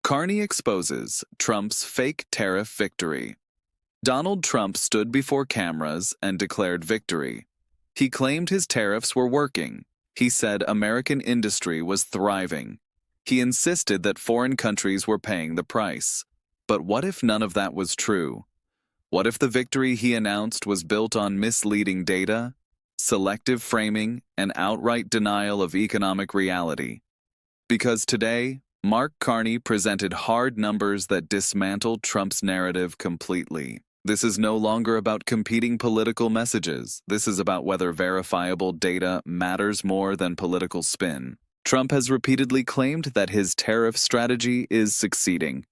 Carney exposes Trump's fake tariff victory. Donald Trump stood before cameras and declared victory. He claimed his tariffs were working. He said American industry was thriving. He insisted that foreign countries were paying the price. But what if none of that was true? What if the victory he announced was built on misleading data, selective framing, and outright denial of economic reality? Because today, Mark Carney presented hard numbers that dismantled Trump's narrative completely. This is no longer about competing political messages. This is about whether verifiable data matters more than political spin. Trump has repeatedly claimed that his tariff strategy is succeeding.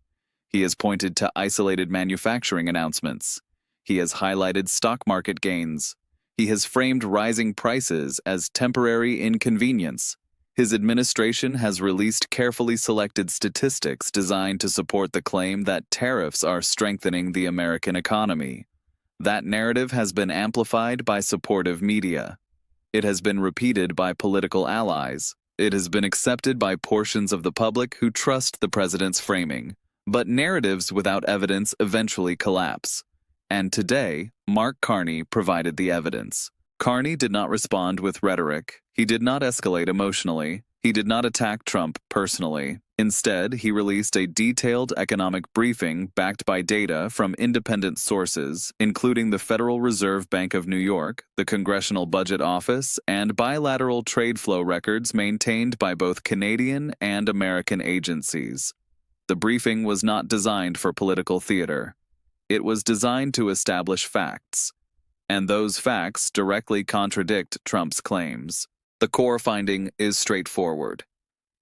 He has pointed to isolated manufacturing announcements. He has highlighted stock market gains. He has framed rising prices as temporary inconvenience. His administration has released carefully selected statistics designed to support the claim that tariffs are strengthening the American economy. That narrative has been amplified by supportive media. It has been repeated by political allies. It has been accepted by portions of the public who trust the president's framing. But narratives without evidence eventually collapse. And today, Mark Carney provided the evidence. Carney did not respond with rhetoric. He did not escalate emotionally. He did not attack Trump personally. Instead, he released a detailed economic briefing backed by data from independent sources, including the Federal Reserve Bank of New York, the Congressional Budget Office, and bilateral trade flow records maintained by both Canadian and American agencies. The briefing was not designed for political theater. It was designed to establish facts. And those facts directly contradict Trump's claims. The core finding is straightforward.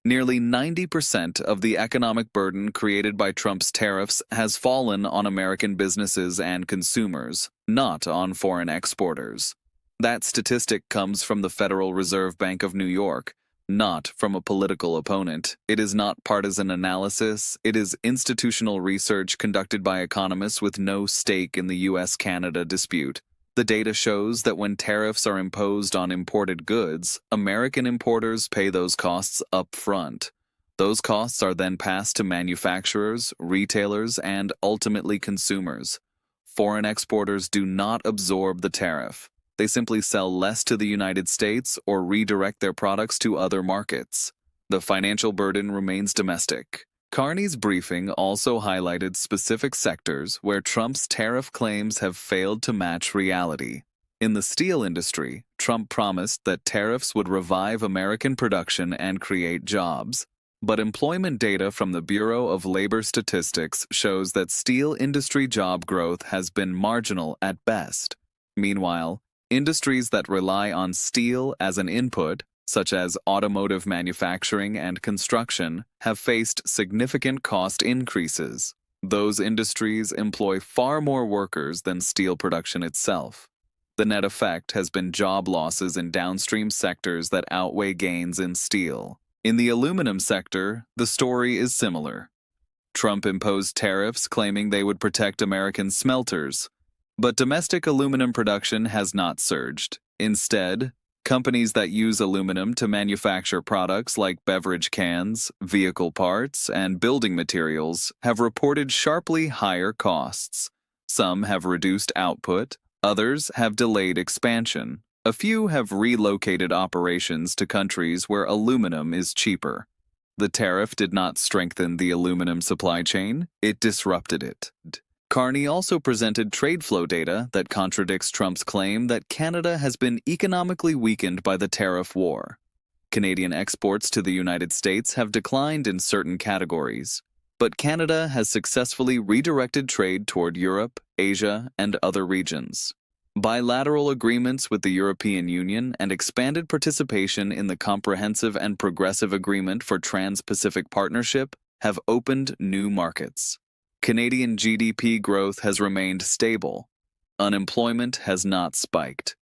Nearly 90% of the economic burden created by Trump's tariffs has fallen on American businesses and consumers, not on foreign exporters. That statistic comes from the Federal Reserve Bank of New York, not from a political opponent. It is not partisan analysis. It is institutional research conducted by economists with no stake in the U.S.-Canada dispute. The data shows that when tariffs are imposed on imported goods, American importers pay those costs up front. Those costs are then passed to manufacturers, retailers, and ultimately consumers. Foreign exporters do not absorb the tariff. They simply sell less to the United States or redirect their products to other markets. The financial burden remains domestic. Carney's briefing also highlighted specific sectors where Trump's tariff claims have failed to match reality. In the steel industry, Trump promised that tariffs would revive American production and create jobs. But employment data from the Bureau of Labor Statistics shows that steel industry job growth has been marginal at best. Meanwhile, industries that rely on steel as an input, such as automotive manufacturing and construction, have faced significant cost increases. Those industries employ far more workers than steel production itself. The net effect has been job losses in downstream sectors that outweigh gains in steel. In the aluminum sector, the story is similar. Trump imposed tariffs claiming they would protect American smelters. But domestic aluminum production has not surged. Instead, companies that use aluminum to manufacture products like beverage cans, vehicle parts, and building materials have reported sharply higher costs. Some have reduced output, others have delayed expansion. A few have relocated operations to countries where aluminum is cheaper. The tariff did not strengthen the aluminum supply chain, it disrupted it. Carney also presented trade flow data that contradicts Trump's claim that Canada has been economically weakened by the tariff war. Canadian exports to the United States have declined in certain categories, but Canada has successfully redirected trade toward Europe, Asia, and other regions. Bilateral agreements with the European Union and expanded participation in the Comprehensive and Progressive Agreement for Trans-Pacific Partnership have opened new markets. Canadian GDP growth has remained stable. Unemployment has not spiked.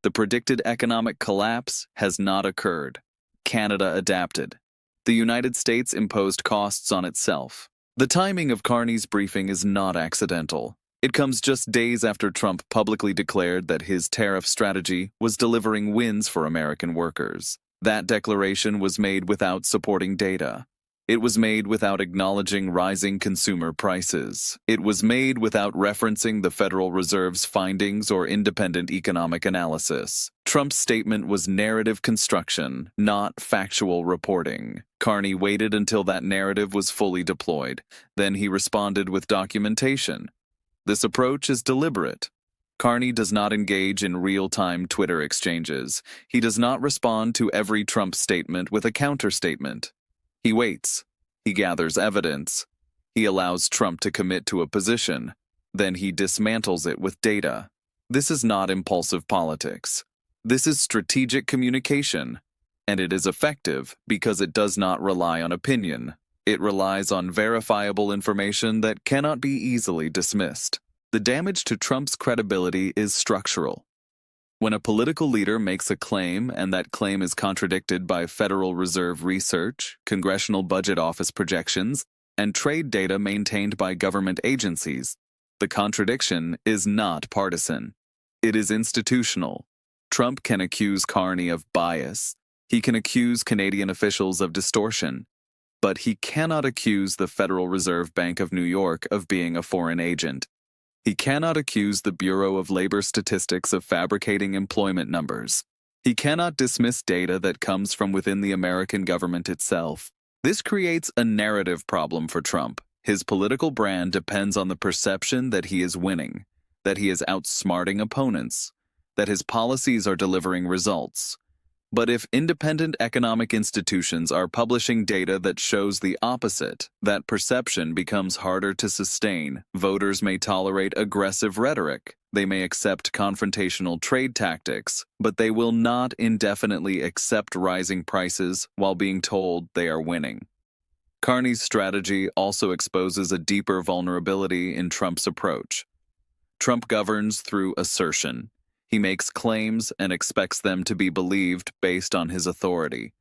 The predicted economic collapse has not occurred. Canada adapted. The United States imposed costs on itself. The timing of Carney's briefing is not accidental. It comes just days after Trump publicly declared that his tariff strategy was delivering wins for American workers. That declaration was made without supporting data. It was made without acknowledging rising consumer prices. It was made without referencing the Federal Reserve's findings or independent economic analysis. Trump's statement was narrative construction, not factual reporting. Carney waited until that narrative was fully deployed. Then he responded with documentation. This approach is deliberate. Carney does not engage in real-time Twitter exchanges. He does not respond to every Trump statement with a counter-statement. He waits. He gathers evidence. He allows Trump to commit to a position. Then he dismantles it with data. This is not impulsive politics. This is strategic communication. And it is effective because it does not rely on opinion. It relies on verifiable information that cannot be easily dismissed. The damage to Trump's credibility is structural. When a political leader makes a claim and that claim is contradicted by Federal Reserve research, Congressional Budget Office projections, and trade data maintained by government agencies, the contradiction is not partisan. It is institutional. Trump can accuse Carney of bias. He can accuse Canadian officials of distortion. But he cannot accuse the Federal Reserve Bank of New York of being a foreign agent. He cannot accuse the Bureau of Labor Statistics of fabricating employment numbers. He cannot dismiss data that comes from within the American government itself. This creates a narrative problem for Trump. His political brand depends on the perception that he is winning, that he is outsmarting opponents, that his policies are delivering results. But if independent economic institutions are publishing data that shows the opposite, that perception becomes harder to sustain. Voters may tolerate aggressive rhetoric. They may accept confrontational trade tactics, but they will not indefinitely accept rising prices while being told they are winning. Carney's strategy also exposes a deeper vulnerability in Trump's approach. Trump governs through assertion. He makes claims and expects them to be believed based on his authority.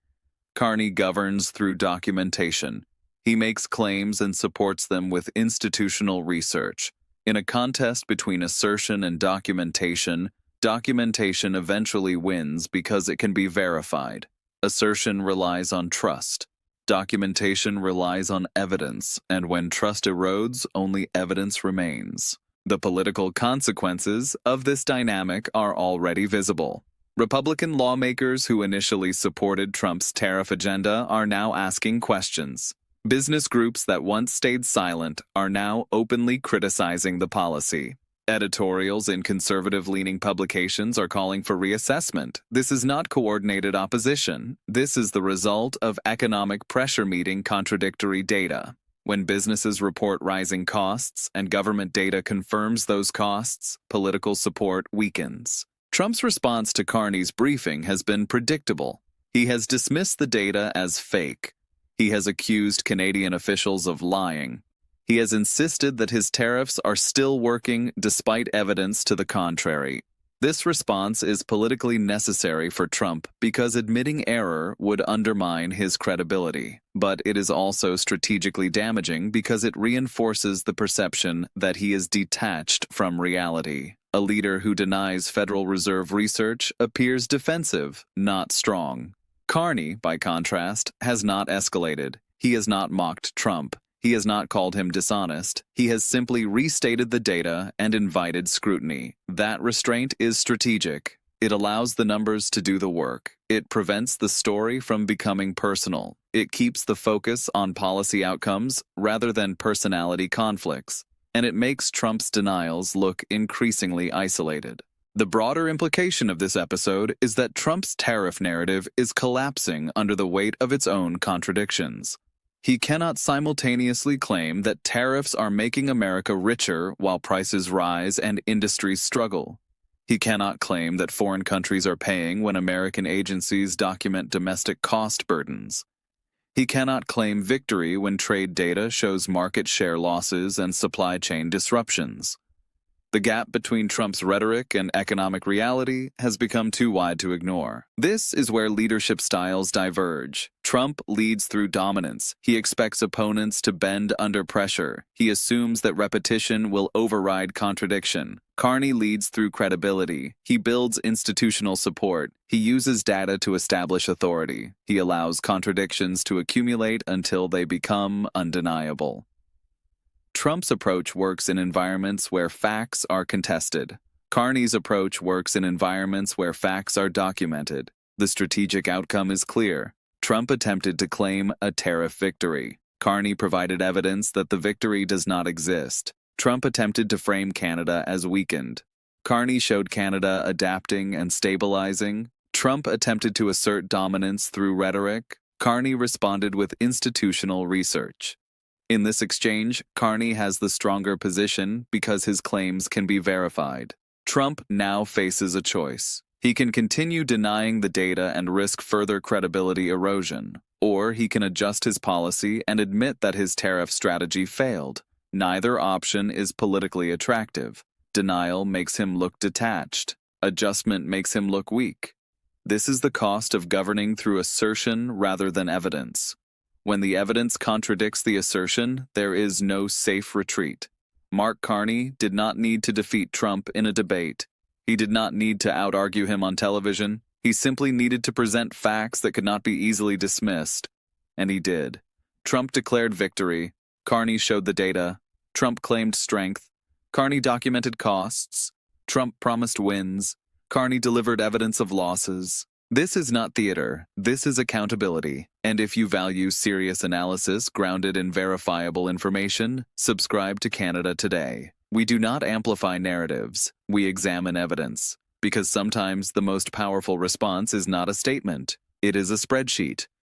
Carney governs through documentation. He makes claims and supports them with institutional research. In a contest between assertion and documentation, documentation eventually wins because it can be verified. Assertion relies on trust. Documentation relies on evidence, and when trust erodes, only evidence remains. The political consequences of this dynamic are already visible. Republican lawmakers who initially supported Trump's tariff agenda are now asking questions. Business groups that once stayed silent are now openly criticizing the policy. Editorials in conservative-leaning publications are calling for reassessment. This is not coordinated opposition. This is the result of economic pressure meeting contradictory data. When businesses report rising costs and government data confirms those costs, political support weakens. Trump's response to Carney's briefing has been predictable. He has dismissed the data as fake. He has accused Canadian officials of lying. He has insisted that his tariffs are still working despite evidence to the contrary. This response is politically necessary for Trump because admitting error would undermine his credibility. But it is also strategically damaging because it reinforces the perception that he is detached from reality. A leader who denies Federal Reserve research appears defensive, not strong. Carney, by contrast, has not escalated. He has not mocked Trump. He has not called him dishonest. He has simply restated the data and invited scrutiny. That restraint is strategic. It allows the numbers to do the work. It prevents the story from becoming personal. It keeps the focus on policy outcomes rather than personality conflicts. And it makes Trump's denials look increasingly isolated. The broader implication of this episode is that Trump's tariff narrative is collapsing under the weight of its own contradictions. He cannot simultaneously claim that tariffs are making America richer while prices rise and industries struggle. He cannot claim that foreign countries are paying when American agencies document domestic cost burdens. He cannot claim victory when trade data shows market share losses and supply chain disruptions. The gap between Trump's rhetoric and economic reality has become too wide to ignore. This is where leadership styles diverge. Trump leads through dominance. He expects opponents to bend under pressure. He assumes that repetition will override contradiction. Carney leads through credibility. He builds institutional support. He uses data to establish authority. He allows contradictions to accumulate until they become undeniable. Trump's approach works in environments where facts are contested. Carney's approach works in environments where facts are documented. The strategic outcome is clear. Trump attempted to claim a tariff victory. Carney provided evidence that the victory does not exist. Trump attempted to frame Canada as weakened. Carney showed Canada adapting and stabilizing. Trump attempted to assert dominance through rhetoric. Carney responded with institutional research. In this exchange, Carney has the stronger position because his claims can be verified. Trump now faces a choice. He can continue denying the data and risk further credibility erosion, or he can adjust his policy and admit that his tariff strategy failed. Neither option is politically attractive. Denial makes him look detached. Adjustment makes him look weak. This is the cost of governing through assertion rather than evidence. When the evidence contradicts the assertion, there is no safe retreat. Mark Carney did not need to defeat Trump in a debate. He did not need to out-argue him on television. He simply needed to present facts that could not be easily dismissed. And he did. Trump declared victory. Carney showed the data. Trump claimed strength. Carney documented costs. Trump promised wins. Carney delivered evidence of losses. This is not theater, this is accountability. And if you value serious analysis grounded in verifiable information, subscribe to Canada Today. We do not amplify narratives, we examine evidence. Because sometimes the most powerful response is not a statement, it is a spreadsheet.